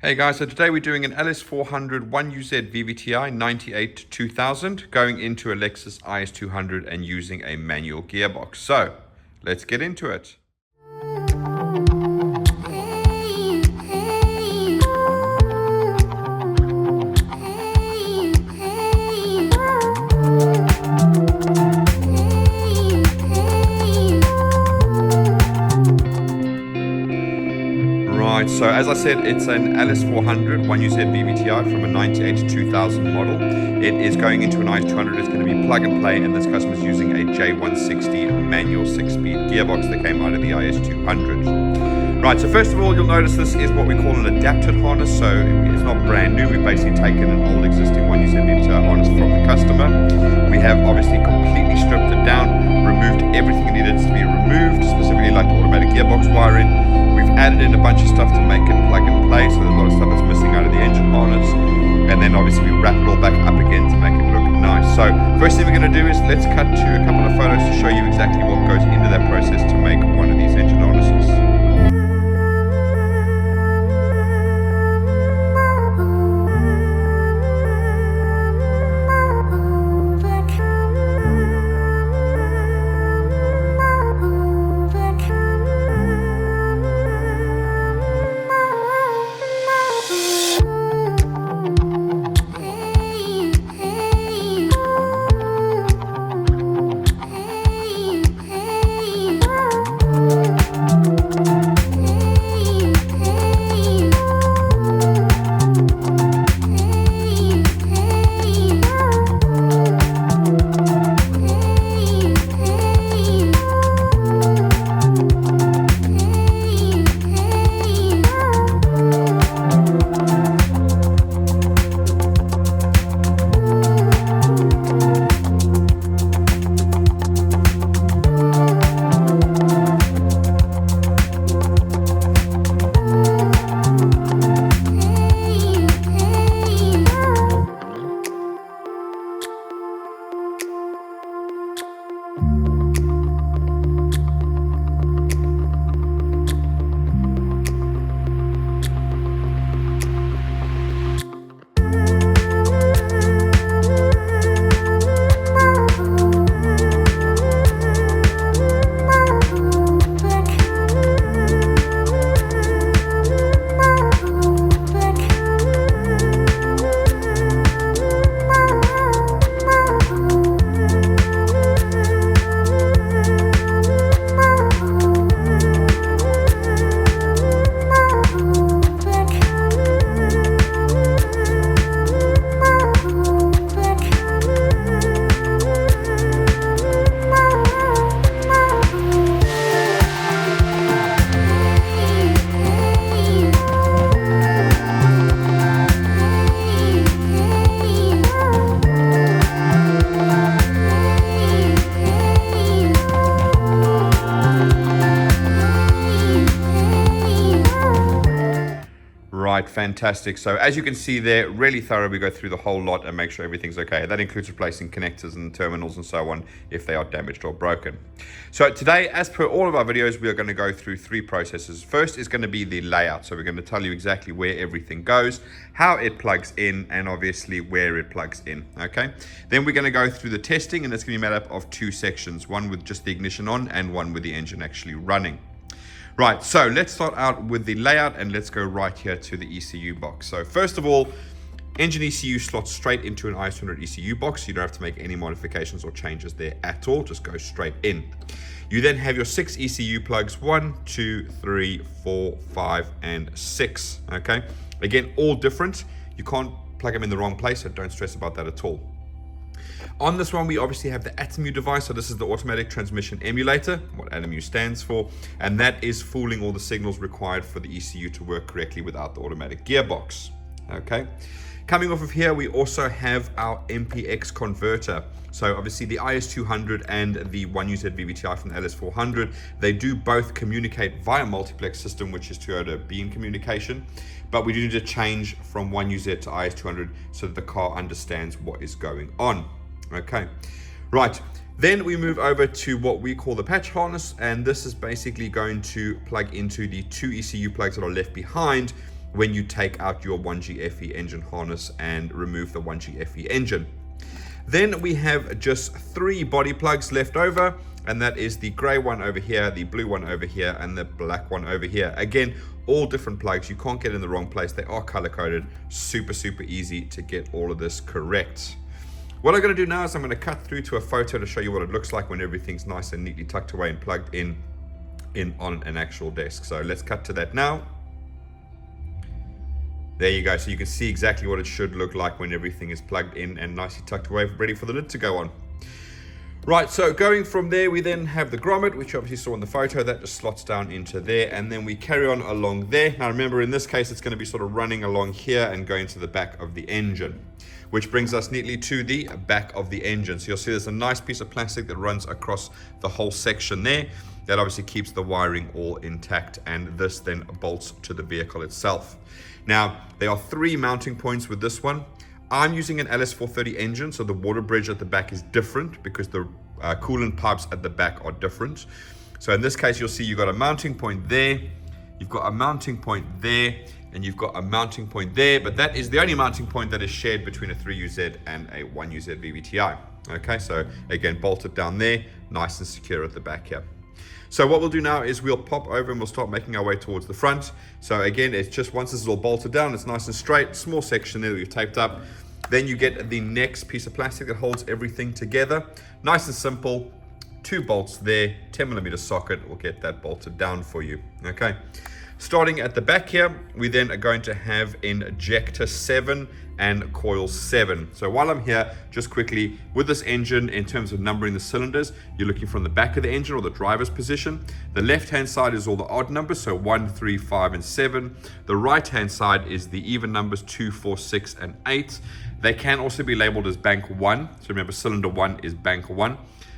Hey guys, so today we're doing an LS400 1UZ VVT-i 98 2000 going into a Lexus IS200 and using a manual gearbox. So let's get into it. Right, so as I said, it's an LS400 1UZ VVT-i from a 98 2000 model. It is going into an IS200. It's going to be plug and play, and this customer is using a J160 manual 6-speed gearbox that came out of the IS200. Right, so first of all, you'll notice this is what we call an adapted harness, so it's not brand new. We've basically taken an old existing 1UZ VVT-i harness from the customer. We have obviously completely stripped it down, removed everything that needed to be removed, specifically like the automatic gearbox wiring. We've added in a bunch of stuff to make it plug and play, so there's a lot of stuff that's missing out of the engine harness. And then obviously we wrap it all back up again to make it look nice. So first thing we're going to do is let's cut to a couple of photos to show you exactly what goes into that process to make one of these engine harnesses. Right, fantastic. So as you can see there, really thorough. We go through the whole lot and make sure everything's okay. That includes replacing connectors and terminals and so on if they are damaged or broken. So today, as per all of our videos, we are going to go through three processes. First is going to be the layout. So we're going to tell you exactly where everything goes, how it plugs in, and obviously where it plugs in. Okay. Then we're going to go through the testing, and it's going to be made up of two sections, one with just the ignition on and one with the engine actually running. Right, so let's start out with the layout and let's go right here to the ECU box. So first of all, engine ECU slots straight into an IS200 ECU box. You don't have to make any modifications or changes there at all, just go straight in. You then have your 6 ECU plugs, 1, 2, 3, 4, 5, and 6, okay? Again, all different. You can't plug them in the wrong place, so don't stress about that at all. On this one, we obviously have the ATEMU device. So this is the automatic transmission emulator, what ATEMU stands for, and that is fooling all the signals required for the ECU to work correctly without the automatic gearbox. Okay. Coming off of here, we also have our MPX converter. So obviously the IS200 and the 1UZ VVT-i from the LS400, they do both communicate via multiplex system, which is Toyota beam communication. But we do need to change from 1UZ to IS200 so that the car understands what is going on. Okay, right. Then we move over to what we call the patch harness, and this is basically going to plug into the 2 ECU plugs that are left behind when you take out your 1UZ-FE engine harness and remove the 1UZ-FE engine. Then we have just 3 body plugs left over, and that is the gray one over here, the blue one over here, and the black one over here. Again, all different plugs. You can't get in the wrong place. They are color coded. Super, super easy to get all of this correct. What I'm going to do now is I'm going to cut through to a photo to show you what it looks like when everything's nice and neatly tucked away and plugged in on an actual desk. So let's cut to that now. There you go. So you can see exactly what it should look like when everything is plugged in and nicely tucked away, ready for the lid to go on. Right, so going from there, we then have the grommet, which you obviously saw in the photo. That just slots down into there, and then we carry on along there. Now remember, in this case, it's going to be sort of running along here and going to the back of the engine, which brings us neatly to the back of the engine. So you'll see there's a nice piece of plastic that runs across the whole section there. That obviously keeps the wiring all intact, and this then bolts to the vehicle itself. Now, there are 3 mounting points with this one. I'm using an LS400 engine, so the water bridge at the back is different because the coolant pipes at the back are different. So in this case, you'll see you've got a mounting point there, you've got a mounting point there, and you've got a mounting point there, but that is the only mounting point that is shared between a 3UZ and a 1UZ VVT-i. Okay, so again, bolted down there, nice and secure at the back here. So what we'll do now is we'll pop over and we'll start making our way towards the front. So again, it's just once this is all bolted down, it's nice and straight, small section there that we've taped up. Then you get the next piece of plastic that holds everything together. Nice and simple, 2 bolts there, 10mm socket will get that bolted down for you. Okay. Starting at the back here, we then are going to have Injector 7 and Coil 7. So while I'm here, just quickly, with this engine, in terms of numbering the cylinders, you're looking from the back of the engine or the driver's position. The left-hand side is all the odd numbers, so 1, 3, 5, and 7. The right-hand side is the even numbers, 2, 4, 6, and 8. They can also be labeled as bank 1. So remember, cylinder 1 is bank 1.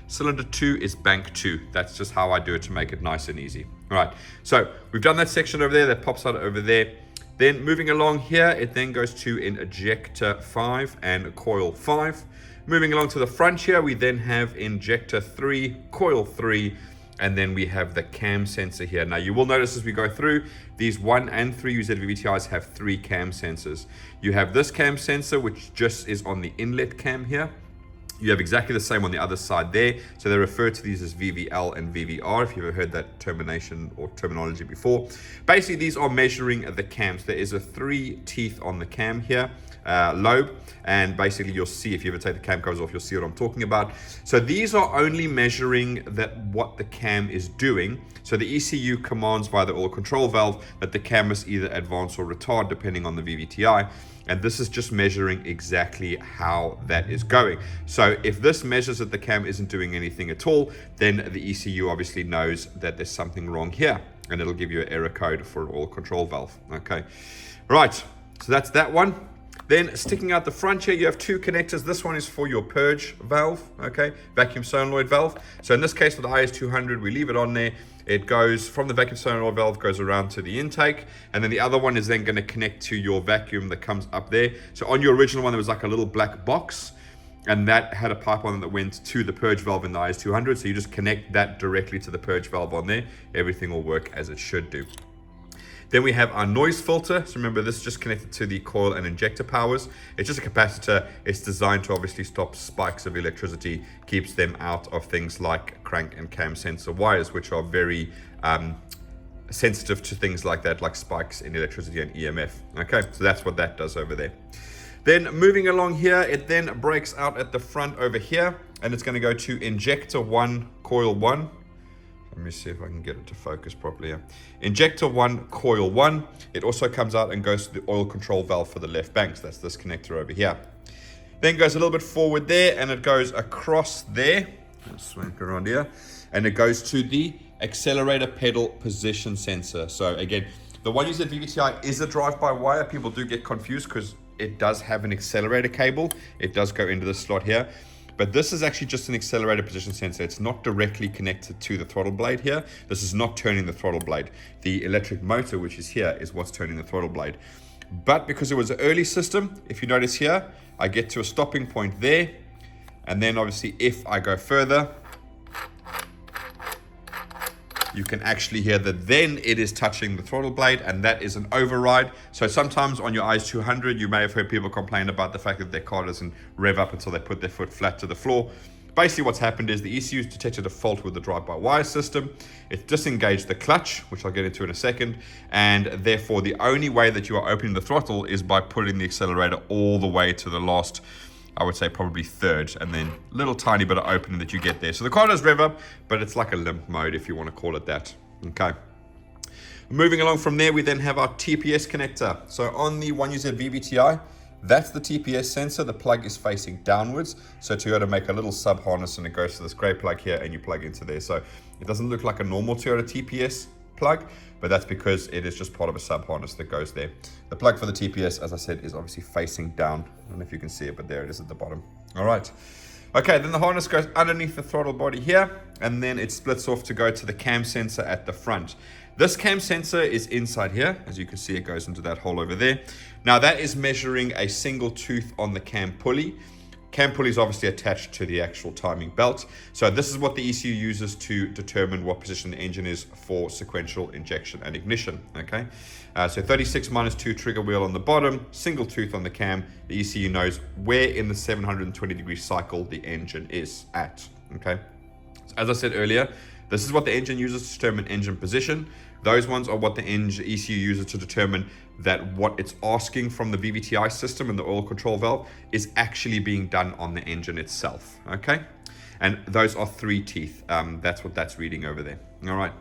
Cylinder 2 is bank 2. That's just how I do it to make it nice and easy. All right, so we've done that section over there, that pops out over there. Then moving along here, it then goes to Injector 5 and Coil 5. Moving along to the front here, we then have Injector 3, Coil 3, and then we have the cam sensor here. Now you will notice as we go through, these 1 and 3UZ VVT-Is have 3 cam sensors. You have this cam sensor, which just is on the inlet cam here. You have exactly the same on the other side there. So they refer to these as VVL and VVR, if you've ever heard that termination or terminology before. Basically, these are measuring the cams. There is a 3 teeth on the cam here, lobe, and basically you'll see, if you ever take the cam covers off, you'll see what I'm talking about. So these are only measuring what the cam is doing. So the ECU commands via the oil control valve that the cam must either advance or retard depending on the VVT-i. And this is just measuring exactly how that is going. So if this measures that the cam isn't doing anything at all, then the ECU obviously knows that there's something wrong here, and it'll give you an error code for an oil control valve. Okay, right, so that's that one. Then sticking out the front here, you have 2 connectors. This one is for your purge valve, okay, vacuum solenoid valve. So in this case with the IS200, we leave it on there. It goes from the vacuum solenoid valve, goes around to the intake, and then the other one is then going to connect to your vacuum that comes up there. So on your original one, there was like a little black box, and that had a pipe on it that went to the purge valve in the IS200. So you just connect that directly to the purge valve on there. Everything will work as it should do. Then we have our noise filter. So remember, this is just connected to the coil and injector powers. It's just a capacitor. It's designed to obviously stop spikes of electricity, keeps them out of things like crank and cam sensor wires, which are very sensitive to things like that, like spikes in electricity and EMF. Okay, so that's what that does over there. Then moving along here, it then breaks out at the front over here, and it's going to go to Injector 1, Coil 1. Let me see if I can get it to focus properly here. Injector 1, Coil 1. It also comes out and goes to the oil control valve for the left bank. So that's this connector over here. Then goes a little bit forward there, and it goes across there. Let's swank around here. And it goes to the accelerator pedal position sensor. So again, the 1UZ VVT-i is a drive-by-wire. People do get confused because it does have an accelerator cable. It does go into this slot here. But this is actually just an accelerator position sensor. It's not directly connected to the throttle blade here. This is not turning the throttle blade. The electric motor, which is here, is what's turning the throttle blade. But because it was an early system, if you notice here, I get to a stopping point there. And then obviously if I go further, you can actually hear that then it is touching the throttle blade, and that is an override. So sometimes on your IS200, you may have heard people complain about the fact that their car doesn't rev up until they put their foot flat to the floor. Basically what's happened is the ECU's detected a fault with the drive-by-wire system. It disengaged the clutch, which I'll get into in a second, and therefore the only way that you are opening the throttle is by putting the accelerator all the way to the last, I would say probably third, and then little tiny bit of opening that you get there. So the car does rev up, but it's like a limp mode if you want to call it that. Okay. Moving along from there, we then have our TPS connector. So on the 1UZ VVT-i, that's the TPS sensor. The plug is facing downwards. So Toyota make a little sub harness and it goes to this gray plug here and you plug into there. So it doesn't look like a normal Toyota TPS plug, but that's because it is just part of a sub harness that goes there. The plug for the TPS, as I said, is obviously facing down. I don't know if you can see it, but there it is at the bottom. All right. Okay, then the harness goes underneath the throttle body here, and then it splits off to go to the cam sensor at the front. This cam sensor is inside here. As you can see, it goes into that hole over there. Now that is measuring a single tooth on the cam pulley. Cam pulley is obviously attached to the actual timing belt. So this is what the ECU uses to determine what position the engine is for sequential injection and ignition, okay? So 36 minus 2 trigger wheel on the bottom, single tooth on the cam. The ECU knows where in the 720-degree cycle the engine is at, okay? So as I said earlier, this is what the engine uses to determine engine position. Those ones are what the ECU uses to determine that what it's asking from the VVT-i system and the oil control valve is actually being done on the engine itself, okay? And those are 3 teeth. That's what that's reading over there. All right.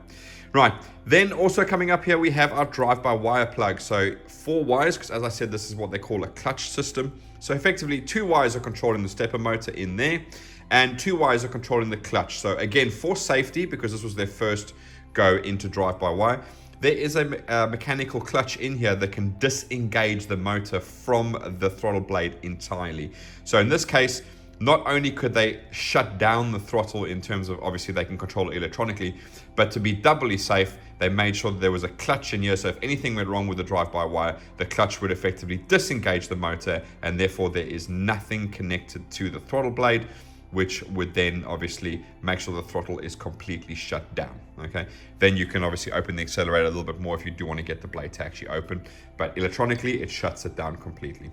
Right. Then also coming up here, we have our drive-by-wire plug. So 4 wires, because as I said, this is what they call a clutch system. So effectively 2 wires are controlling the stepper motor in there, and 2 wires are controlling the clutch. So again, for safety, because this was their first go into drive-by-wire, there is a mechanical clutch in here that can disengage the motor from the throttle blade entirely. So in this case, not only could they shut down the throttle in terms of, obviously they can control it electronically, but to be doubly safe, they made sure that there was a clutch in here. So if anything went wrong with the drive-by-wire, the clutch would effectively disengage the motor, and therefore there is nothing connected to the throttle blade, which would then obviously make sure the throttle is completely shut down, okay? Then you can obviously open the accelerator a little bit more if you do want to get the blade to actually open, but electronically it shuts it down completely.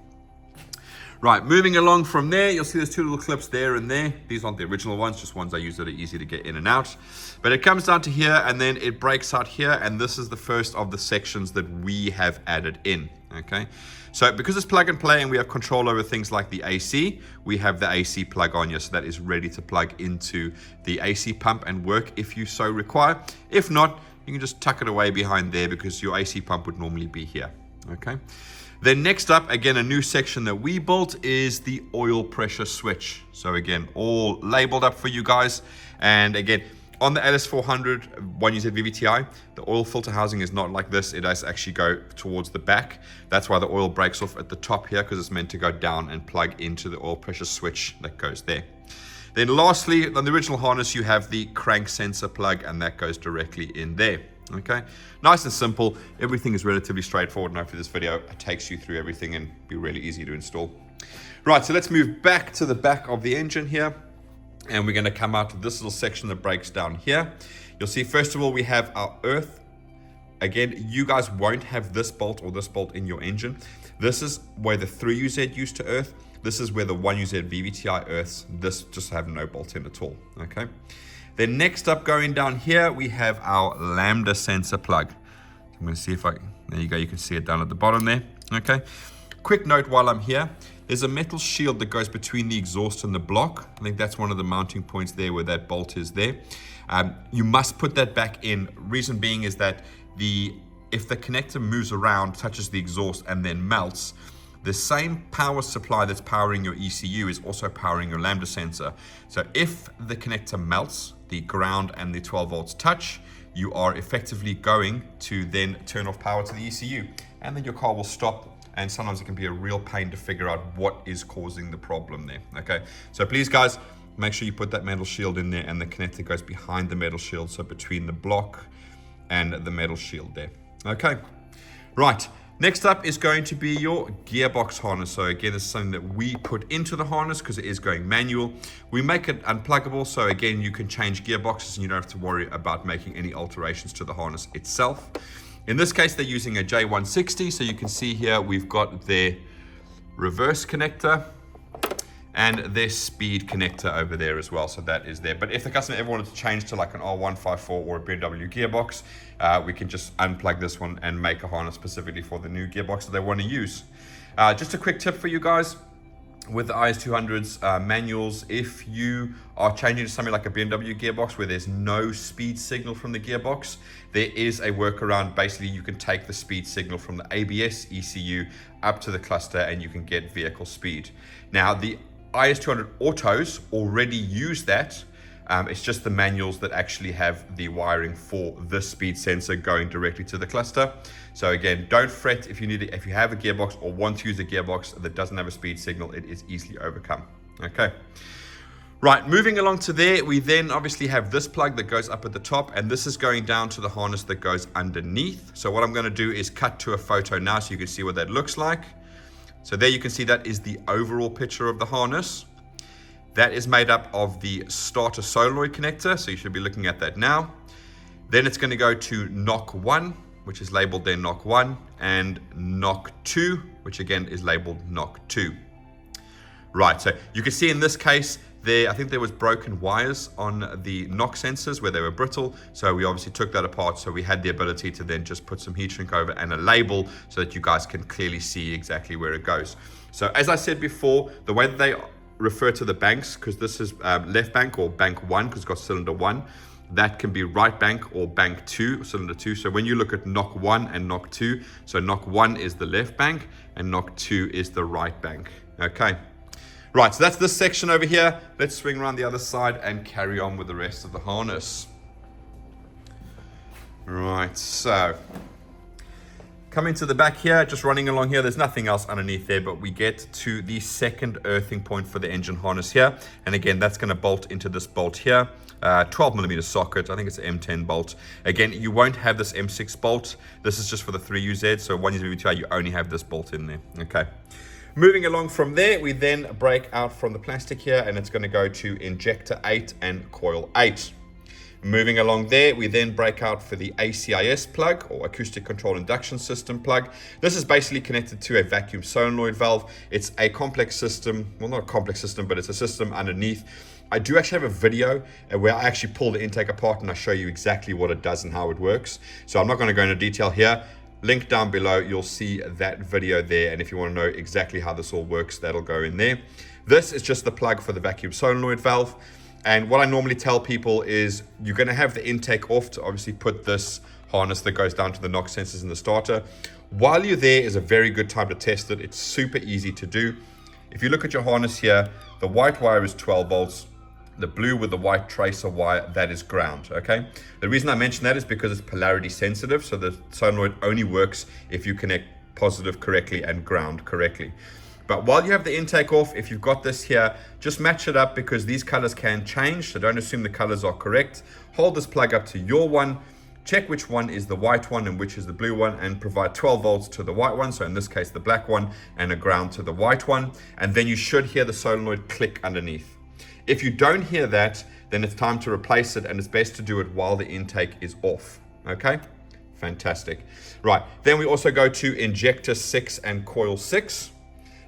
Right, moving along from there, you'll see there's 2 little clips there and there. These aren't the original ones, just ones I use that are easy to get in and out. But it comes down to here, and then it breaks out here, and this is the first of the sections that we have added in, okay? So because it's plug and play and we have control over things like the AC, we have the AC plug on here, so that is ready to plug into the AC pump and work if you so require. If not, you can just tuck it away behind there because your AC pump would normally be here, okay? Then next up, again, a new section that we built is the oil pressure switch. So again, all labeled up for you guys. And again, on the LS400 1UZ VVT-i, the oil filter housing is not like this. It does actually go towards the back. That's why the oil breaks off at the top here, because it's meant to go down and plug into the oil pressure switch that goes there. Then lastly, on the original harness, you have the crank sensor plug, and that goes directly in there. Okay, nice and simple. Everything is relatively straightforward, and hopefully this video takes you through everything and be really easy to install. Right, so let's move back to the back of the engine here, and we're going to come out to this little section that breaks down here. You'll see, first of all, we have our earth. Again, you guys won't have this bolt or this bolt in your engine. This is where the 3UZ used to earth. This is where the 1UZ VVT-i earths. This just have no bolt in at all. Okay. Then next up, going down here, we have our Lambda sensor plug. I'm going to see if there you go, you can see it down at the bottom there. Okay. Quick note while I'm here, there's a metal shield that goes between the exhaust and the block. I think that's one of the mounting points there where that bolt is there. You must put that back in. Reason being is that if the connector moves around, touches the exhaust and then melts, the same power supply that's powering your ECU is also powering your Lambda sensor. So if the connector melts, the ground and the 12 volts touch, you are effectively going to then turn off power to the ECU, and then your car will stop, and sometimes it can be a real pain to figure out what is causing the problem there. Okay, so please guys, make sure you put that metal shield in there, and the connector goes behind the metal shield, so between the block and the metal shield there. Okay, right. Next up is going to be your gearbox harness. So again, this is something that we put into the harness because it is going manual. We make it unpluggable, so again, you can change gearboxes and you don't have to worry about making any alterations to the harness itself. In this case, they're using a J160, so you can see here we've got their reverse connector and their speed connector over there as well, so that is there. But if the customer ever wanted to change to like an R154 or a BMW gearbox, we can just unplug this one and make a harness specifically for the new gearbox that they want to use. Just a quick tip for you guys, with the IS200s manuals, if you are changing to something like a BMW gearbox where there's no speed signal from the gearbox, there is a workaround. Basically, you can take the speed signal from the ABS ECU up to the cluster and you can get vehicle speed. Now, the IS200 autos already use that. It's just the manuals that actually have the wiring for the speed sensor going directly to the cluster. So again, don't fret if you have a gearbox or want to use a gearbox that doesn't have a speed signal. It is easily overcome. Okay. Right, moving along to there, we then obviously have this plug that goes up at the top, and this is going down to the harness that goes underneath. So what I'm going to do is cut to a photo now so you can see what that looks like. So there you can see that is the overall picture of the harness. That is made up of the starter solenoid connector, so you should be looking at that now. Then it's going to go to knock 1, which is labeled there knock 1, and knock 2, which again is labeled knock 2. Right, so you can see in this case, I think there was broken wires on the knock sensors where they were brittle, so we obviously took that apart, so we had the ability to then just put some heat shrink over and a label so that you guys can clearly see exactly where it goes. So as I said before, the way that they refer to the banks, because this is left bank or bank 1 because it's got cylinder 1, that can be right bank or bank 2, cylinder 2. So when you look at knock 1 and knock 2, so knock 1 is the left bank and knock 2 is the right bank. Okay. Right, so that's this section over here. Let's swing around the other side and carry on with the rest of the harness. Right, so coming to the back here, just running along here, there's nothing else underneath there, but we get to the second earthing point for the engine harness here. And again, that's going to bolt into this bolt here. 12mm socket, I think it's an M10 bolt. Again, you won't have this M6 bolt. This is just for the 3UZ, so 1UZ VVT-i, you only have this bolt in there. Okay. Moving along from there, we then break out from the plastic here, and it's going to go to injector 8 and coil 8. Moving along there, we then break out for the ACIS plug, or acoustic control induction system plug. This is basically connected to a vacuum solenoid valve. It's a complex system, well, not a complex system, but it's a system underneath. I do actually have a video where I actually pull the intake apart and I show you exactly what it does and how it works. So I'm not going to go into detail here. Link down below, you'll see that video there, and if you want to know exactly how this all works, that'll go in there. This is just the plug for the vacuum solenoid valve, and what I normally tell people is you're going to have the intake off to obviously put this harness that goes down to the knock sensors in the starter. While you're there is a very good time to test it. It's super easy to do. If you look at your harness here, the white wire is 12 volts. The blue with the white tracer wire, that is ground, okay? The reason I mention that is because it's polarity sensitive, so the solenoid only works if you connect positive correctly and ground correctly. But while you have the intake off, if you've got this here, just match it up because these colors can change, so don't assume the colors are correct. Hold this plug up to your one, check which one is the white one and which is the blue one, and provide 12 volts to the white one, so in this case the black one, and a ground to the white one, and then you should hear the solenoid click underneath. If you don't hear that, then it's time to replace it, and it's best to do it while the intake is off. Okay? Fantastic. Right, then we also go to injector 6 and coil 6.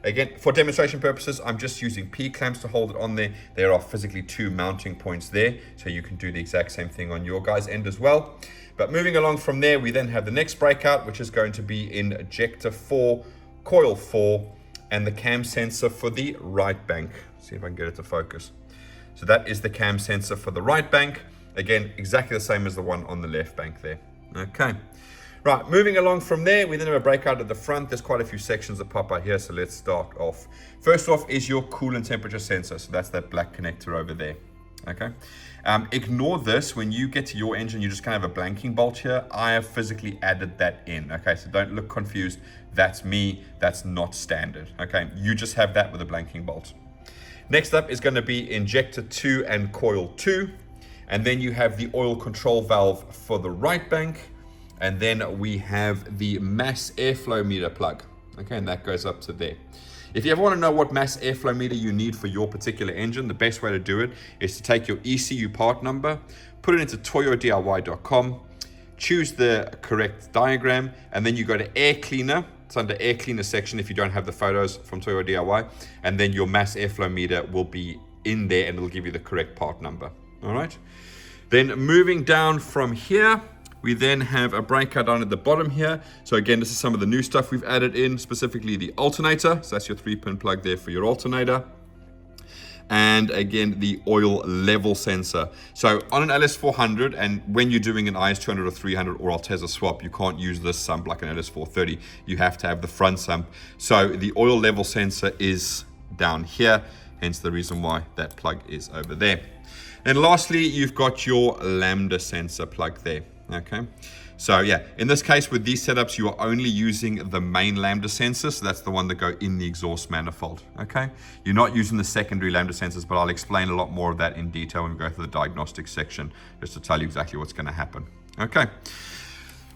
Again, for demonstration purposes, I'm just using P-clamps to hold it on there. There are physically 2 mounting points there, so you can do the exact same thing on your guys' end as well. But moving along from there, we then have the next breakout, which is going to be injector 4, coil 4, and the cam sensor for the right bank. See if I can get it to focus. So that is the cam sensor for the right bank. Again, exactly the same as the one on the left bank there. Okay. Right, moving along from there, we then have a breakout at the front. There's quite a few sections that pop out here, so let's start off. First off is your coolant temperature sensor. So that's that black connector over there. Okay. Ignore this. When you get to your engine, you just kind of have a blanking bolt here. I have physically added that in. Okay, so don't look confused. That's me. That's not standard. Okay, you just have that with a blanking bolt. Next up is going to be injector 2 and coil 2. And then you have the oil control valve for the right bank. And then we have the mass airflow meter plug. Okay, and that goes up to there. If you ever want to know what mass airflow meter you need for your particular engine, the best way to do it is to take your ECU part number, put it into toyodiy.com, choose the correct diagram, and then you go to air cleaner. It's under air cleaner section if you don't have the photos from Toyota DIY, and then your mass airflow meter will be in there and it'll give you the correct part number. All right. Then moving down from here, we then have a breaker down at the bottom here. So again, this is some of the new stuff we've added in, specifically the alternator. So that's your 3-pin plug there for your alternator. And again, the oil level sensor. So on an LS400, and when you're doing an IS200 or 300 or Altezza swap, you can't use this sump like an LS430. You have to have the front sump. So the oil level sensor is down here, hence the reason why that plug is over there. And lastly, you've got your Lambda sensor plug there. Okay, so yeah, in this case with these setups, you are only using the main Lambda sensors. So that's the one that go in the exhaust manifold. Okay, you're not using the secondary Lambda sensors, but I'll explain a lot more of that in detail when we go through the diagnostic section, just to tell you exactly what's going to happen. Okay,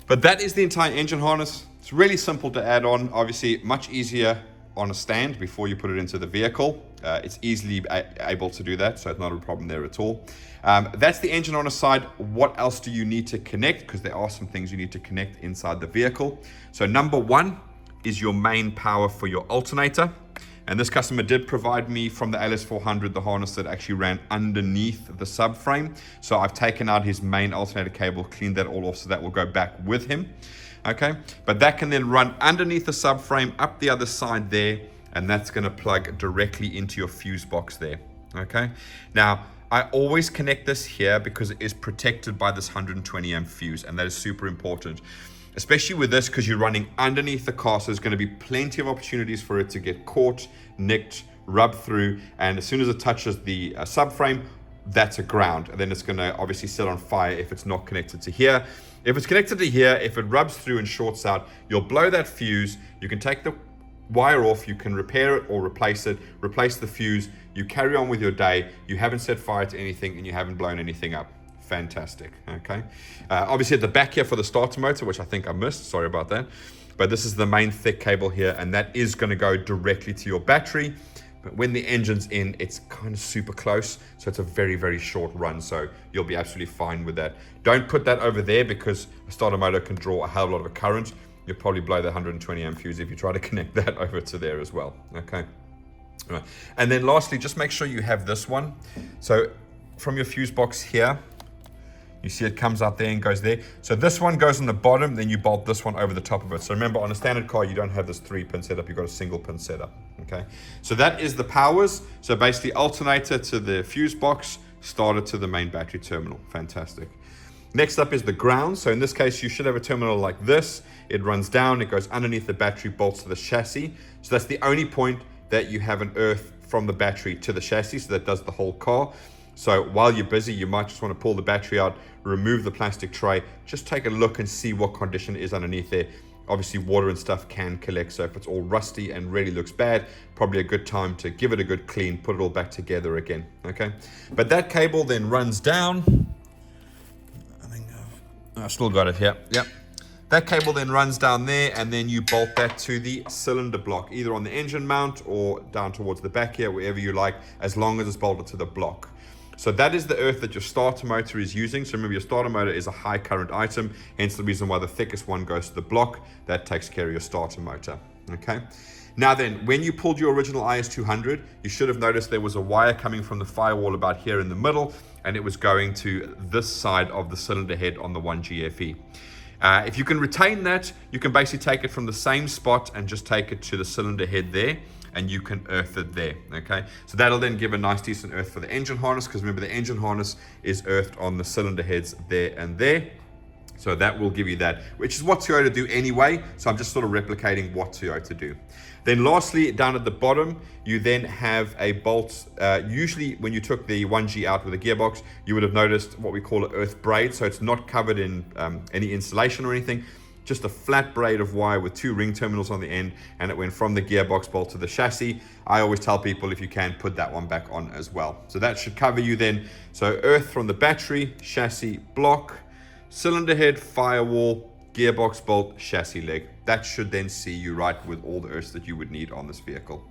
but that is the entire engine harness. It's really simple to add on. Obviously, much easier on a stand before you put it into the vehicle. It's easily able to do that, so it's not a problem there at all. That's the engine on the side. What else do you need to connect? Because there are some things you need to connect inside the vehicle. So number one is your main power for your alternator. And this customer did provide me from the LS400 the harness that actually ran underneath the subframe. So I've taken out his main alternator cable, cleaned that all off, so that will go back with him. Okay, but that can then run underneath the subframe up the other side there, and that's going to plug directly into your fuse box there. Okay, now I always connect this here because it is protected by this 120 amp fuse, and that is super important, especially with this because you're running underneath the car. So there's going to be plenty of opportunities for it to get caught, nicked, rubbed through, and as soon as it touches the subframe, that's a ground, and then it's going to obviously set on fire if it's not connected to here. If it's connected to here, if it rubs through and shorts out, you'll blow that fuse. You can take the wire off, you can repair it or replace it, replace the fuse, you carry on with your day, you haven't set fire to anything and you haven't blown anything up. Fantastic. Okay, obviously at the back here for the starter motor, which I think I missed, sorry about that, but this is the main thick cable here, and that is going to go directly to your battery. But when the engine's in, it's kind of super close, so it's a very, very short run, so you'll be absolutely fine with that. Don't put that over there because a starter motor can draw a hell of a lot of current. You'll probably blow the 120 amp fuse if you try to connect that over to there as well. Okay, all right. And then lastly, just make sure you have this one. So from your fuse box here, you see it comes out there and goes there. So this one goes on the bottom, then you bolt this one over the top of it. So remember, on a standard car, you don't have this 3-pin setup, you've got a single pin setup, okay? So that is the powers. So basically alternator to the fuse box, starter to the main battery terminal. Fantastic. Next up is the ground. So in this case, you should have a terminal like this. It runs down, it goes underneath the battery, bolts to the chassis. So that's the only point that you have an earth from the battery to the chassis, so that does the whole car. So while you're busy, you might just want to pull the battery out, remove the plastic tray, just take a look and see what condition is underneath there. Obviously water and stuff can collect, so if it's all rusty and really looks bad, probably a good time to give it a good clean, put it all back together again, okay? But that cable then runs down. I think I've still got it here, yep. That cable then runs down there, and then you bolt that to the cylinder block, either on the engine mount or down towards the back here, wherever you like, as long as it's bolted to the block. So that is the earth that your starter motor is using. So remember, your starter motor is a high current item, hence the reason why the thickest one goes to the block. That takes care of your starter motor, okay? Now then, when you pulled your original IS200, you should have noticed there was a wire coming from the firewall about here in the middle, and it was going to this side of the cylinder head on the 1UZ-FE. If you can retain that, you can basically take it from the same spot and just take it to the cylinder head there, and you can earth it there, okay? So that'll then give a nice decent earth for the engine harness, because remember the engine harness is earthed on the cylinder heads there and there. So that will give you that, which is what Toyota do anyway. So I'm just sort of replicating what Toyota do. Then lastly, down at the bottom, you then have a bolt. Usually when you took the 1G out with a gearbox, you would have noticed what we call an earth braid. So it's not covered in any insulation or anything, just a flat braid of wire with 2 ring terminals on the end, and it went from the gearbox bolt to the chassis. I always tell people, if you can, put that one back on as well. So that should cover you then. So earth from the battery, chassis, block, cylinder head, firewall, gearbox bolt, chassis leg. That should then see you right with all the earths that you would need on this vehicle.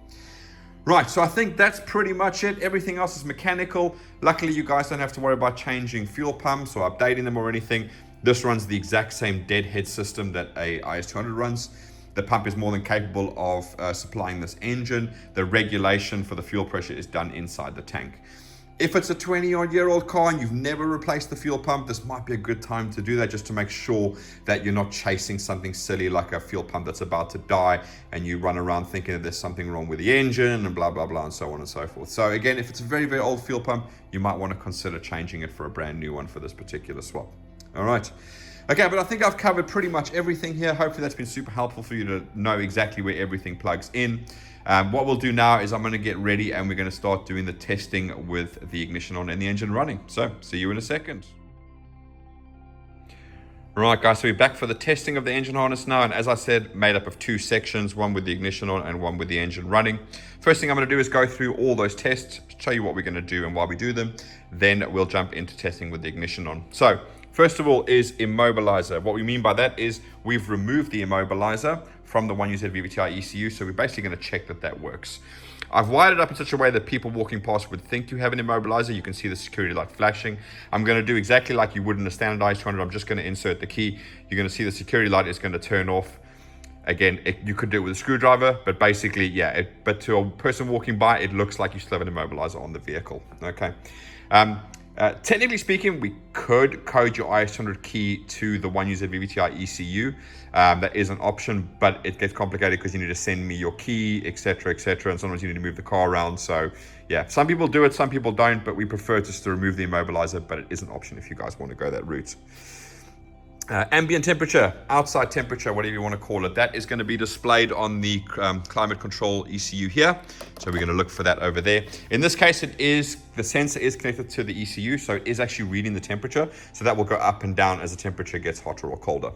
Right, so I think that's pretty much it. Everything else is mechanical. Luckily, you guys don't have to worry about changing fuel pumps or updating them or anything. This runs the exact same deadhead system that a IS200 runs. The pump is more than capable of supplying this engine. The regulation for the fuel pressure is done inside the tank. If it's a 20-odd-year-old car and you've never replaced the fuel pump, this might be a good time to do that, just to make sure that you're not chasing something silly like a fuel pump that's about to die and you run around thinking that there's something wrong with the engine and blah, blah, blah, and so on and so forth. So again, if it's a very, very old fuel pump, you might want to consider changing it for a brand new one for this particular swap. All right. Okay, but I think I've covered pretty much everything here. Hopefully that's been super helpful for you to know exactly where everything plugs in. What we'll do now is I'm going to get ready and we're going to start doing the testing with the ignition on and the engine running. So see you in a second. Right guys, so we're back for the testing of the engine harness now, and as I said, made up of two sections, one with the ignition on and one with the engine running. First thing I'm going to do is go through all those tests, show you what we're going to do and why we do them. Then we'll jump into testing with the ignition on. So first of all is immobilizer. What we mean by that is we've removed the immobilizer from the 1UZ VVT-i ECU, so we're basically going to check that that works. I've wired it up in such a way that people walking past would think you have an immobilizer. You can see the security light flashing. I'm going to do exactly like you would in a standard IS200. I'm just going to insert the key. You're going to see the security light is going to turn off. Again, you could do it with a screwdriver, but basically, yeah, but to a person walking by, it looks like you still have an immobilizer on the vehicle. Okay. Technically speaking, we could code your IS200 key to the 1UZ VVT-i ECU. That is an option, but it gets complicated because you need to send me your key, etc., etc., and sometimes you need to move the car around. So yeah, some people do it, some people don't, but we prefer just to remove the immobilizer, but it is an option if you guys want to go that route. Ambient temperature, outside temperature, whatever you want to call it, that is going to be displayed on the climate control ECU here. So we're going to look for that over there. In this case, the sensor is connected to the ECU, so it is actually reading the temperature. So that will go up and down as the temperature gets hotter or colder.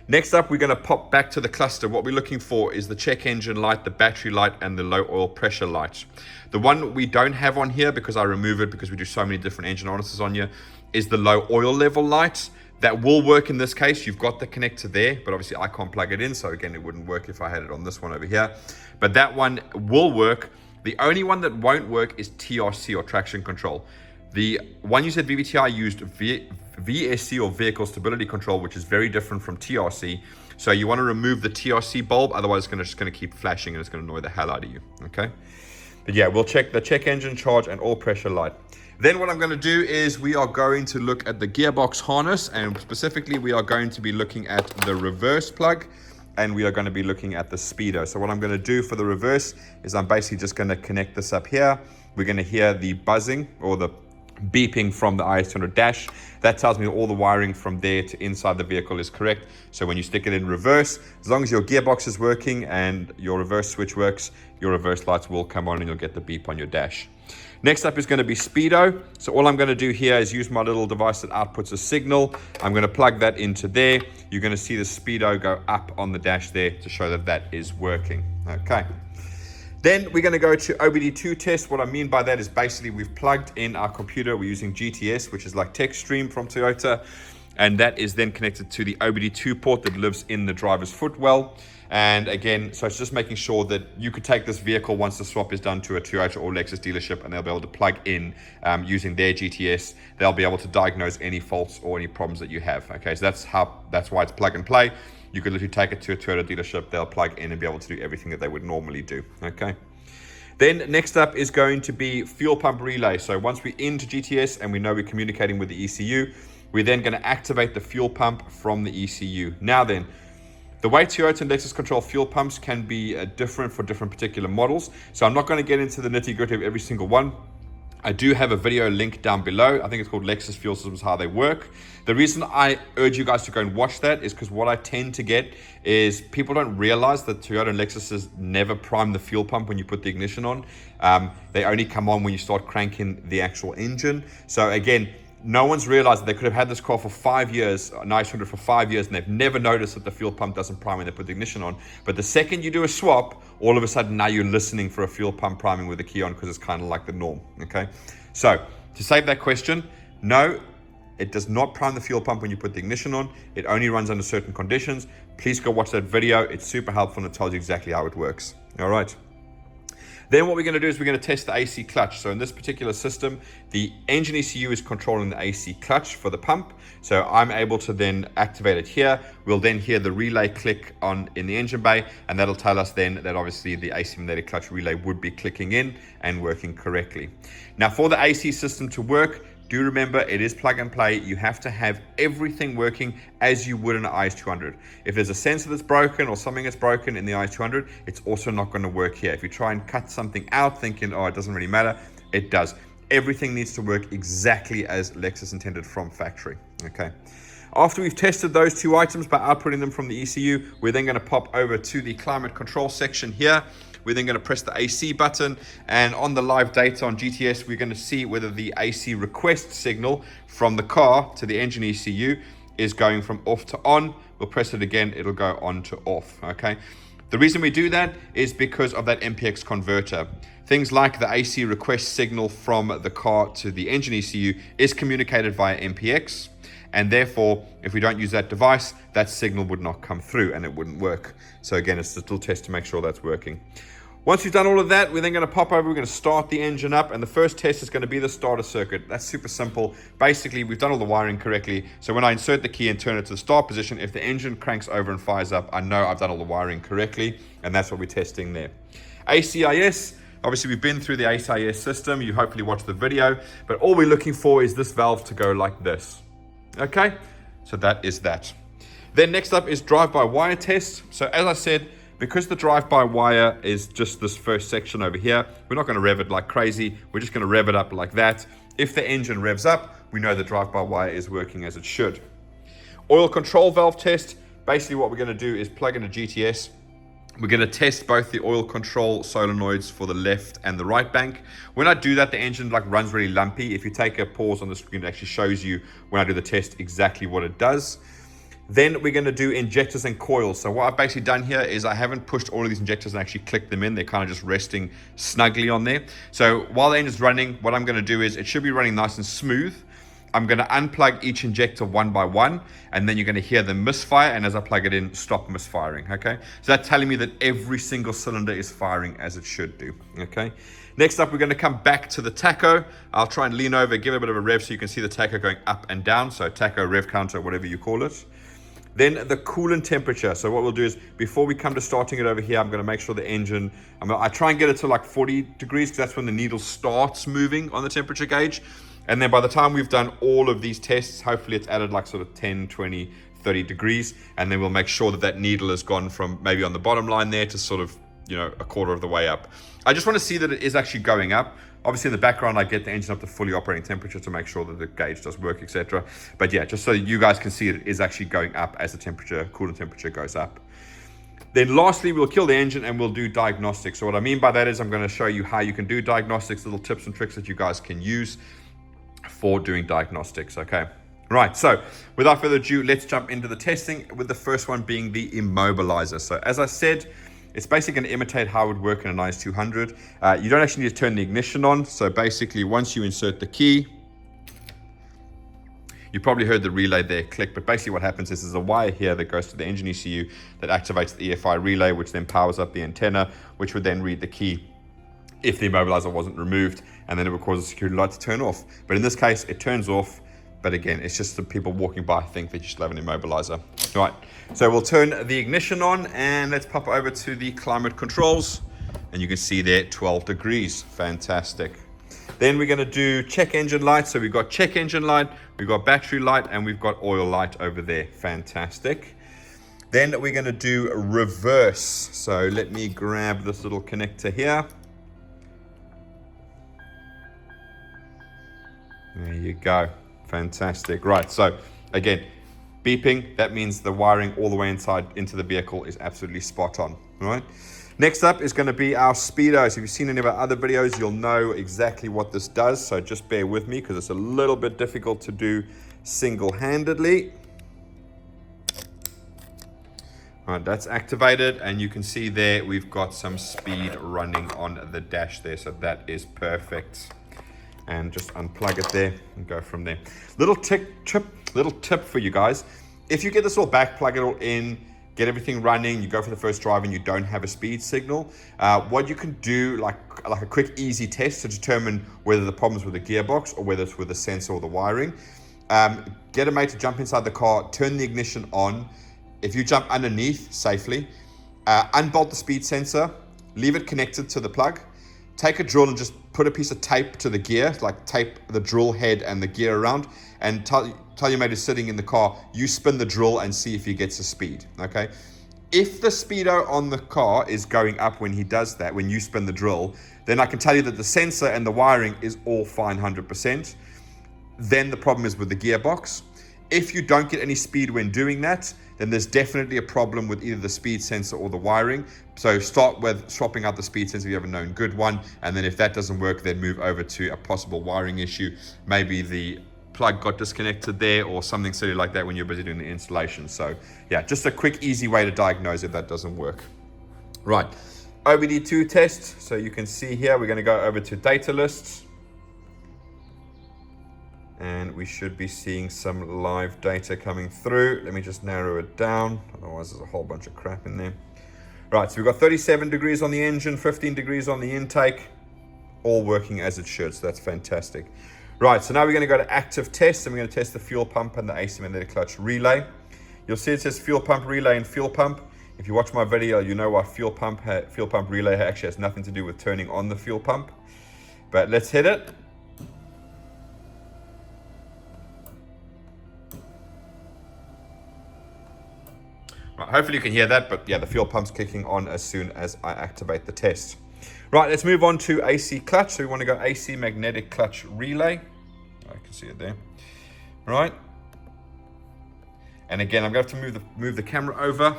Next up, we're going to pop back to the cluster. What we're looking for is the check engine light, the battery light, and the low oil pressure light. The one we don't have on here, because I remove it because we do so many different engine harnesses on here, is the low oil level light. That will work in this case. You've got the connector there, but obviously I can't plug it in. So again, it wouldn't work if I had it on this one over here. But that one will work. The only one that won't work is TRC, or traction control. The 1UZ VVT-i used VSC, or vehicle stability control, which is very different from TRC. So you want to remove the TRC bulb, otherwise it's just going to keep flashing and it's going to annoy the hell out of you. Okay. But yeah, we'll check the check engine charge and oil pressure light. Then what I'm going to do is we are going to look at the gearbox harness, and specifically we are going to be looking at the reverse plug, and we are going to be looking at the speedo. So what I'm going to do for the reverse is I'm basically just going to connect this up here. We're going to hear the buzzing or the beeping from the IS200 dash. That tells me all the wiring from there to inside the vehicle is correct. So when you stick it in reverse, as long as your gearbox is working and your reverse switch works, your reverse lights will come on and you'll get the beep on your dash. Next up is going to be speedo. So all I'm going to do here is use my little device that outputs a signal. I'm going to plug that into there. You're going to see the speedo go up on the dash there to show that that is working. Okay. Then we're going to go to OBD2 test. What I mean by that is basically we've plugged in our computer. We're using GTS, which is like TechStream from Toyota. And that is then connected to the OBD2 port that lives in the driver's footwell. And again, so it's just making sure that you could take this vehicle once the swap is done to a Toyota or Lexus dealership, and they'll be able to plug in using their GTS. They'll be able to diagnose any faults or any problems that you have. Okay, so that's why it's plug and play. You could literally take it to a Toyota dealership, they'll plug in and be able to do everything that they would normally do. Okay. Then next up is going to be fuel pump relay. So once we're into GTS and we know we're communicating with the ECU, we're then going to activate the fuel pump from the ECU. Now then, the way Toyota and Lexus control fuel pumps can be different for different particular models. So I'm not going to get into the nitty gritty of every single one. I do have a video link down below. I think it's called Lexus Fuel Systems, How They Work. The reason I urge you guys to go and watch that is because what I tend to get is people don't realize that Toyota and Lexus never prime the fuel pump when you put the ignition on. They only come on when you start cranking the actual engine. So again, no one's realized that they could have had this car for 5 years, an IS200 for 5 years, and they've never noticed that the fuel pump doesn't prime when they put the ignition on. But the second you do a swap, all of a sudden now you're listening for a fuel pump priming with the key on, because it's kind of like the norm. Okay, so to save that question, no, It does not prime the fuel pump when you put the ignition on. It only runs under certain conditions. Please go watch that video. It's super helpful and it tells you exactly how it works. All right. Then what we're going to do is we're going to test the AC clutch. So in this particular system, the engine ECU is controlling the AC clutch for the pump. So I'm able to then activate it here. We'll then hear the relay click on in the engine bay, and that'll tell us then that obviously the AC magnetic clutch relay would be clicking in and working correctly. Now for the AC system to work, do remember it is plug and play. You have to have everything working as you would in an IS200. If there's a sensor that's broken or something that's broken in the IS200, it's also not going to work here. If you try and cut something out thinking, oh, it doesn't really matter, it does. Everything needs to work exactly as Lexus intended from factory. Okay. After we've tested those two items by outputting them from the ECU, we're then going to pop over to the climate control section here. We're then going to press the AC button, and on the live data on GTS, we're going to see whether the AC request signal from the car to the engine ECU is going from off to on. We'll press it again, it'll go on to off, okay? The reason we do that is because of that MPX converter. Things like the AC request signal from the car to the engine ECU is communicated via MPX, and therefore, if we don't use that device, that signal would not come through and it wouldn't work. So again, it's a little test to make sure that's working. Once we've done all of that, we're then going to pop over, we're going to start the engine up, and the first test is going to be the starter circuit. That's super simple. Basically, we've done all the wiring correctly, so when I insert the key and turn it to the start position, if the engine cranks over and fires up, I know I've done all the wiring correctly, and that's what we're testing there. ACIS, obviously we've been through the ACIS system, you hopefully watched the video, but all we're looking for is this valve to go like this. Okay, so that is that. Then next up is drive-by-wire test. So as I said, because the drive-by-wire is just this first section over here, we're not going to rev it like crazy. We're just going to rev it up like that. If the engine revs up, we know the drive-by-wire is working as it should. Oil control valve test. Basically what we're going to do is plug in a GTS. We're going to test both the oil control solenoids for the left and the right bank. When I do that, the engine runs really lumpy. If you take a pause on the screen, it actually shows you when I do the test exactly what it does. Then we're going to do injectors and coils. So what I've basically done here is I haven't pushed all of these injectors and actually clicked them in. They're kind of just resting snugly on there. So while the engine's running, what I'm going to do is it should be running nice and smooth. I'm going to unplug each injector one by one, and then you're going to hear them misfire, and as I plug it in, stop misfiring, okay? So that's telling me that every single cylinder is firing as it should do, okay? Next up, we're going to come back to the tacho. I'll try and lean over, give it a bit of a rev so you can see the tacho going up and down, so tacho, rev counter, whatever you call it. Then the coolant temperature. So what we'll do is, before we come to starting it over here, I'm going to make sure the engine, I try and get it to like 40 degrees, because that's when the needle starts moving on the temperature gauge. And then by the time we've done all of these tests, hopefully it's added like sort of 10, 20, 30 degrees. And then we'll make sure that that needle has gone from maybe on the bottom line there to sort of, you know, a quarter of the way up. I just want to see that it is actually going up. Obviously in the background, I get the engine up to fully operating temperature to make sure that the gauge does work, etc. But yeah, just so you guys can see it is actually going up as the temperature, coolant temperature goes up. Then lastly, we'll kill the engine and we'll do diagnostics. So what I mean by that is I'm going to show you how you can do diagnostics, little tips and tricks that you guys can use for doing diagnostics, okay? Right, so without further ado, let's jump into the testing, with the first one being the immobilizer. So as I said, it's basically going to imitate how it would work in an IS200. You don't actually need to turn the ignition on. So basically, once you insert the key, you probably heard the relay there click, but basically what happens is there's a wire here that goes to the engine ECU that activates the EFI relay, which then powers up the antenna, which would then read the key if the immobilizer wasn't removed, and then it would cause the security light to turn off. But in this case, it turns off. But again, it's just the people walking by think that you still have an immobilizer. All right, so we'll turn the ignition on, and let's pop over to the climate controls. And you can see there, 12 degrees, fantastic. Then we're gonna do check engine light. So we've got check engine light, we've got battery light, and we've got oil light over there, fantastic. Then we're gonna do reverse. So let me grab this little connector here. There you go. Fantastic. Right, so again, beeping, that means the wiring all the way inside into the vehicle is absolutely spot on. All right. Next up is going to be our speedos. If you've seen any of our other videos, you'll know exactly what this does. So just bear with me because it's a little bit difficult to do single-handedly. All right, that's activated, and you can see there we've got some speed running on the dash there. So that is perfect. and just unplug it there and go from there. Little tip for you guys. If you get this all back, plug it all in, get everything running, you go for the first drive and you don't have a speed signal, what you can do, like a quick easy test to determine whether the problem's with the gearbox or whether it's with the sensor or the wiring, get a mate to jump inside the car, turn the ignition on. If you jump underneath safely, unbolt the speed sensor, leave it connected to the plug, take a drill and just put a piece of tape to the gear, like tape the drill head and the gear around, and tell your mate who's sitting in the car, you spin the drill and see if he gets a speed, okay? If the speedo on the car is going up when he does that, when you spin the drill, then I can tell you that the sensor and the wiring is all fine 100%. Then the problem is with the gearbox. If you don't get any speed when doing that, then there's definitely a problem with either the speed sensor or the wiring. So start with swapping out the speed sensor if you have a known good one, and then if that doesn't work, then move over to a possible wiring issue. Maybe the plug got disconnected there or something silly like that when you're busy doing the installation. So yeah, just a quick, easy way to diagnose if that doesn't work. Right, OBD2 test. So you can see here, we're gonna go over to data lists. And we should be seeing some live data coming through. Let me just narrow it down, otherwise there's a whole bunch of crap in there. Right, so we've got 37 degrees on the engine, 15 degrees on the intake, all working as it should, so that's fantastic. Right, so now we're gonna go to active test, and we're gonna test the fuel pump and the AC magnetic clutch relay. You'll see it says fuel pump relay and fuel pump. If you watch my video, you know why fuel pump relay actually has nothing to do with turning on the fuel pump. But let's hit it. Right, hopefully you can hear that, but yeah, the fuel pump's kicking on as soon as I activate the test. Right, let's move on to AC clutch. So we want to go AC magnetic clutch relay. I can see it there. Right. And again, I'm going to have to move the camera over.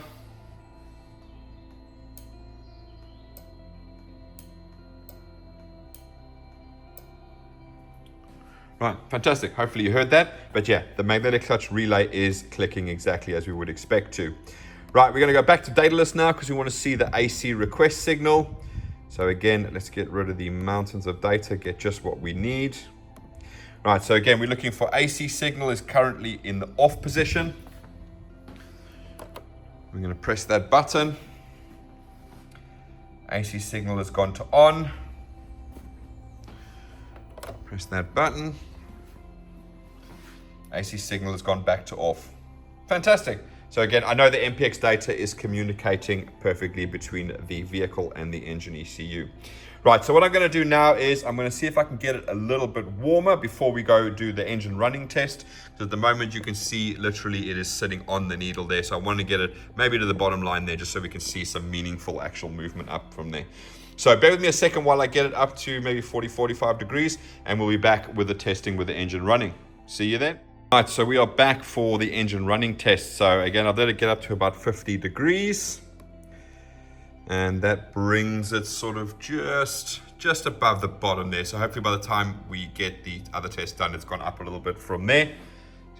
Right, fantastic. Hopefully you heard that. But yeah, the magnetic clutch relay is clicking exactly as we would expect to. Right, we're going to go back to data list now because we want to see the AC request signal. So again, let's get rid of the mountains of data, get just what we need. Right, so again, we're looking for AC signal is currently in the off position. We're going to press that button. AC signal has gone to on. Press that button. AC signal has gone back to off. Fantastic. So again, I know the MPX data is communicating perfectly between the vehicle and the engine ECU. Right, so what I'm going to do now is I'm going to see if I can get it a little bit warmer before we go do the engine running test. So at the moment you can see literally it is sitting on the needle there. So I want to get it maybe to the bottom line there just so we can see some meaningful actual movement up from there. So bear with me a second while I get it up to maybe 40, 45 degrees, and we'll be back with the testing with the engine running. See you then. Right, so we are back for the engine running test. So again, I've let it get up to about 50 degrees. And that brings it sort of just above the bottom there. So hopefully by the time we get the other test done, it's gone up a little bit from there.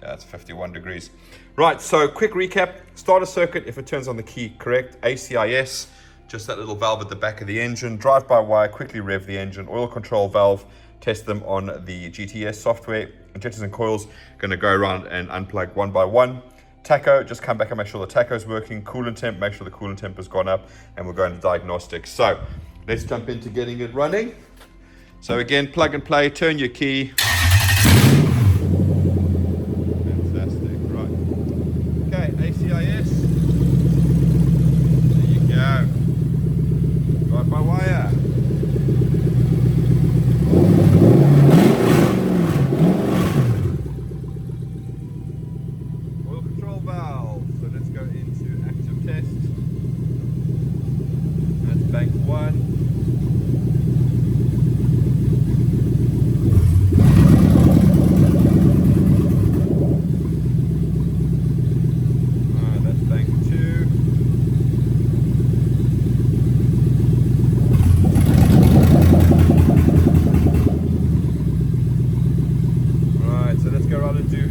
So that's 51 degrees. Right, so quick recap. Starter circuit, if it turns on the key correct. ACIS, just that little valve at the back of the engine. Drive-by-wire, quickly rev the engine. Oil control valve, test them on the GTS software. Injectors and coils, gonna go around and unplug one by one. Tacho, just come back and make sure the tacho's working. Coolant temp, make sure the coolant temp has gone up, and we'll go into diagnostics. So let's jump into getting it running. So again, plug and play, turn your key. Fantastic, right. Okay, ACIS. There you go. Drive by wire.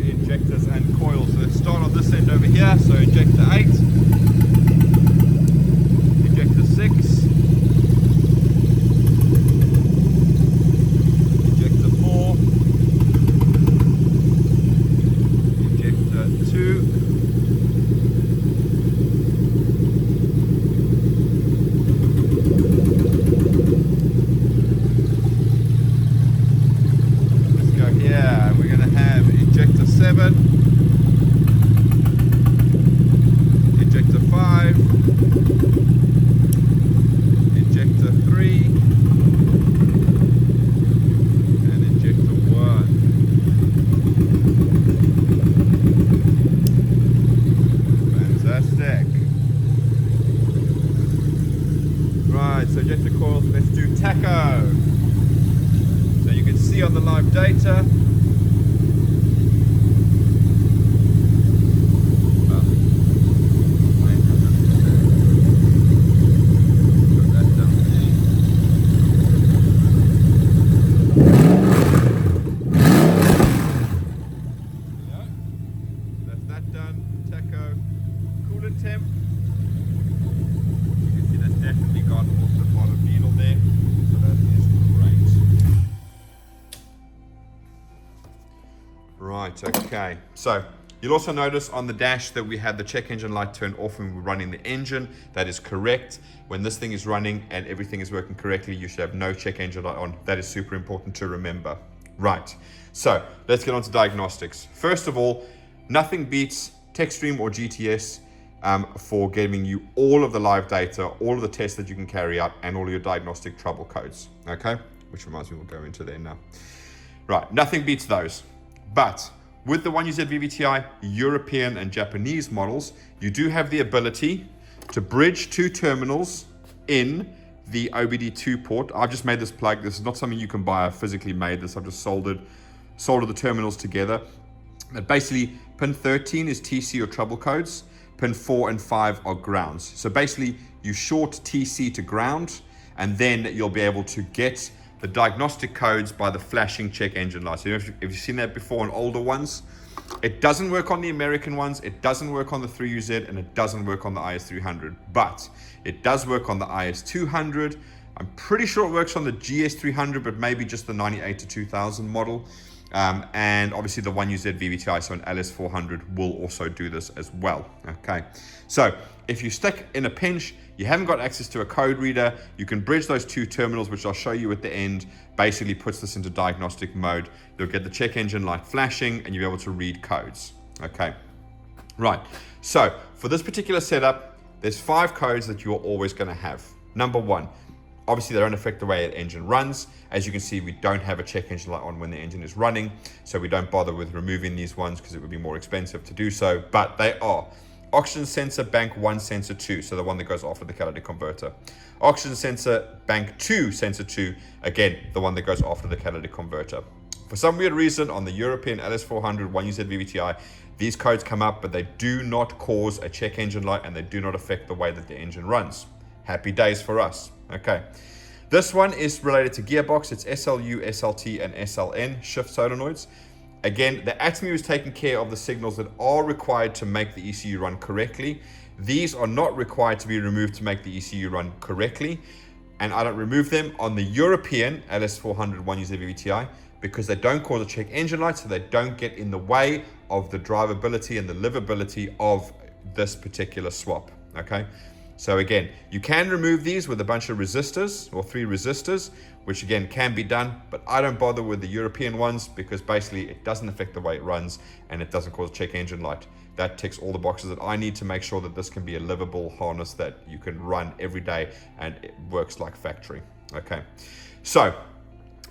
Injectors and coils. So let's start on this end over here. So injector 8, injector 6, Right, so ejector coils, let's do tacho. So you can see on the live data. That's that done. Tacho, coolant temp. You can see that's definitely gone off the bottom needle there, so that is great. Right, okay. So you'll also notice on the dash that we had the check engine light turned off when we're running the engine. That is correct. When this thing is running and everything is working correctly, you should have no check engine light on. That is super important to remember. Right, so let's get on to diagnostics. First of all, nothing beats TechStream or GTS for giving you all of the live data, all of the tests that you can carry out, and all of your diagnostic trouble codes, okay? Which reminds me, we'll go into there now. Right, nothing beats those. But with the 1UZ VVT-i European and Japanese models, you do have the ability to bridge two terminals in the OBD2 port. I've just made this plug. This is not something you can buy. I've physically made this. I've just soldered the terminals together. But basically, pin 13 is TC or trouble codes. Pin 4 and 5 are grounds. So basically, you short TC to ground, and then you'll be able to get the diagnostic codes by the flashing check engine lights. So if you've seen that before on older ones, it doesn't work on the American ones, it doesn't work on the 3UZ, and it doesn't work on the IS300, but it does work on the IS200. I'm pretty sure it works on the GS300, but maybe just the 98 to 2000 model. And obviously the 1UZ VVT-i, so an LS400 will also do this as well. Okay, so if you stick in a pinch, you haven't got access to a code reader, you can bridge those two terminals, which I'll show you at the end. Basically puts this into diagnostic mode. You'll get the check engine light flashing and you'll be able to read codes. Okay, right, so for this particular setup, there's 5 codes that you're always going to have. Number 1, obviously they don't affect the way the engine runs. As you can see, we don't have a check engine light on when the engine is running, so we don't bother with removing these ones because it would be more expensive to do so, but they are oxygen sensor bank 1 sensor 2, so the one that goes after the catalytic converter. Oxygen sensor bank 2 sensor 2, again the one that goes after the catalytic converter. For some weird reason on the European LS400 1UZ VVT-i, these codes come up, but they do not cause a check engine light and they do not affect the way that the engine runs. Happy days for us. Okay, this one is related to gearbox. It's SLU, SLT, and SLN shift solenoids. Again, the Atomy was taking care of the signals that are required to make the ECU run correctly. These are not required to be removed to make the ECU run correctly, and I don't remove them on the European LS400 1UZ VVT-i because they don't cause a check engine light, so they don't get in the way of the drivability and the livability of this particular swap. Okay, so again, you can remove these with a bunch of resistors or 3 resistors, which again can be done, but I don't bother with the European ones because basically it doesn't affect the way it runs and it doesn't cause a check engine light. That ticks all the boxes that I need to make sure that this can be a livable harness that you can run every day and it works like factory. Okay, so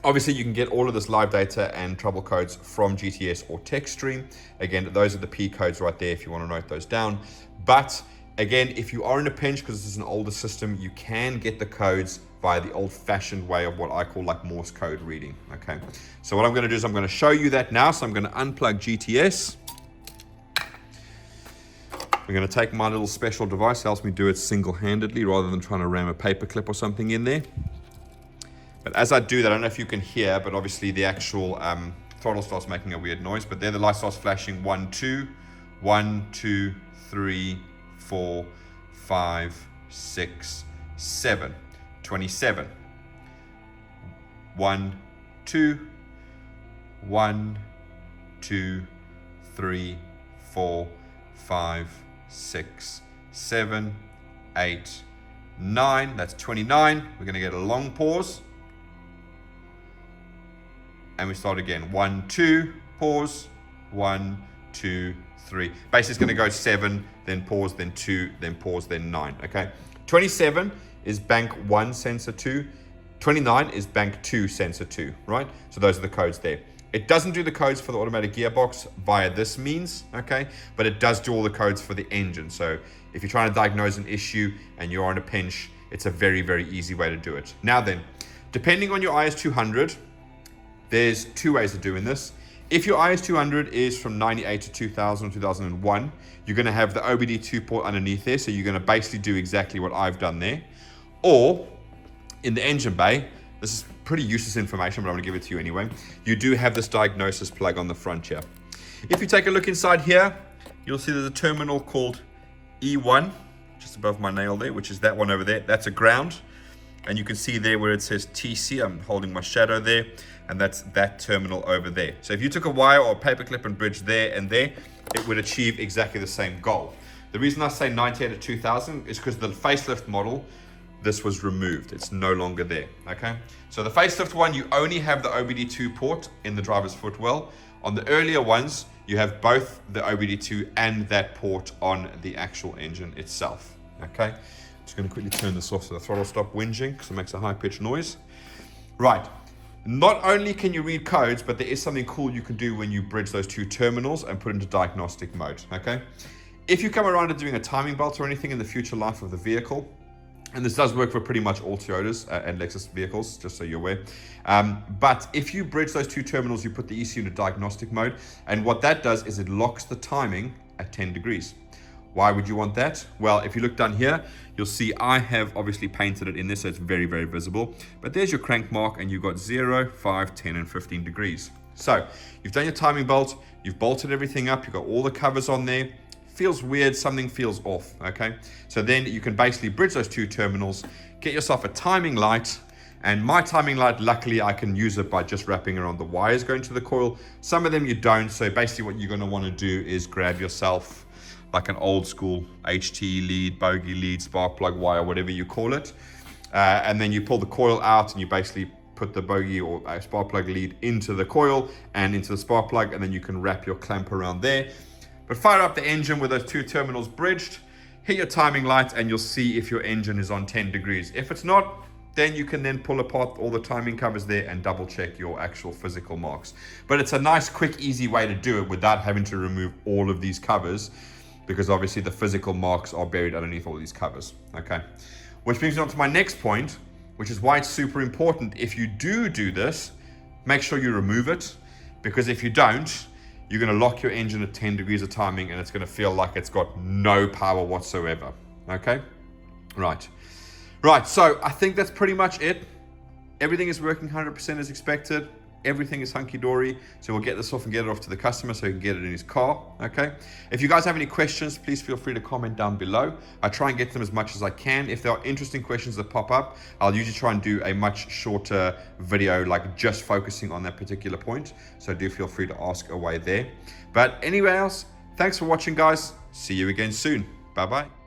obviously you can get all of this live data and trouble codes from GTS or TechStream. Again, those are the P codes right there if you want to note those down. But again, if you are in a pinch, because this is an older system, you can get the codes via the old-fashioned way of what I call like Morse code reading. Okay, so what I'm going to do is I'm going to show you that now. So I'm going to unplug GTS. I'm going to take my little special device. It helps me do it single-handedly rather than trying to ram a paper clip or something in there. But as I do that, I don't know if you can hear, but obviously the actual throttle starts making a weird noise. But there the light starts flashing 1, 2, 1, 2, 3, 4, 5, 6, 7, 27. 1, 2, 1, 2, 3, 4, 5, 6, 7, 8, 9. That's 29. We're going to get a long pause. And we start again. 1, 2, pause. 1, 2, 3. Basically, it's going to go 7, then pause, then 2, then pause, then 9. Okay. 27 is bank 1 sensor 2. 29 is bank 2 sensor 2. Right. So those are the codes there. It doesn't do the codes for the automatic gearbox via this means, okay? But it does do all the codes for the engine. So if you're trying to diagnose an issue and you're on a pinch it's a very, very easy way to do it. Now then, depending on your IS200, there's two ways of doing this. If your IS200 is from 98 to 2000 or 2001, you're going to have the OBD2 port underneath there, so you're going to basically do exactly what I've done there. Or in the engine bay, this is pretty useless information, but I'm going to give it to you anyway. You do have this diagnosis plug on the front here. If you take a look inside here, you'll see there's a terminal called E1, just above my nail there, which is that one over there. That's a ground. And you can see there where it says TC, I'm holding my shadow there, and that's that terminal over there. So if you took a wire or a paper clip and bridge there and there, it would achieve exactly the same goal. The reason I say 98 to 2000 is because the facelift model, this was removed. It's no longer there, okay? So the facelift one, you only have the OBD2 port in the driver's footwell. On the earlier ones, you have both the OBD2 and that port on the actual engine itself, okay? Just going to quickly turn this off so the throttle stop whinging because it makes a high-pitched noise. Right, not only can you read codes, but there is something cool you can do when you bridge those two terminals and put into diagnostic mode, okay? If you come around to doing a timing belt or anything in the future life of the vehicle, and this does work for pretty much all Toyotas and Lexus vehicles, just so you're aware. But if you bridge those two terminals, you put the ECU into diagnostic mode, and what that does is it locks the timing at 10 degrees. Why would you want that? Well, if you look down here, you'll see I have obviously painted it in there, so it's very, very visible. But there's your crank mark, and you've got 0, 5, 10, and 15 degrees. So you've done your timing belt, you've bolted everything up, you've got all the covers on there. Feels weird, something feels off, okay? So then you can basically bridge those two terminals, get yourself a timing light, and my timing light, luckily I can use it by just wrapping around the wires going to the coil. Some of them you don't, so basically what you're gonna wanna do is grab yourself like an old school HT lead, bogey lead, spark plug wire, whatever you call it. And then you pull the coil out and you basically put the bogey or spark plug lead into the coil and into the spark plug, and then you can wrap your clamp around there. But fire up the engine with those two terminals bridged, hit your timing light, and you'll see if your engine is on 10 degrees. If it's not, then you can then pull apart all the timing covers there and double check your actual physical marks. But it's a nice, quick, easy way to do it without having to remove all of these covers, because obviously the physical marks are buried underneath all these covers, okay? Which brings me on to my next point, which is why it's super important. If you do this, make sure you remove it, because if you don't, you're going to lock your engine at 10 degrees of timing and it's going to feel like it's got no power whatsoever. Okay? Right. So I think that's pretty much it. Everything is working 100% as expected. Everything is hunky-dory. So we'll get this off and get it off to the customer so he can get it in his car. Okay? If you guys have any questions, please feel free to comment down below. I try and get them as much as I can. If there are interesting questions that pop up, I'll usually try and do a much shorter video, like just focusing on that particular point. So do feel free to ask away there. But anyway else, thanks for watching, guys. See you again soon. Bye-bye.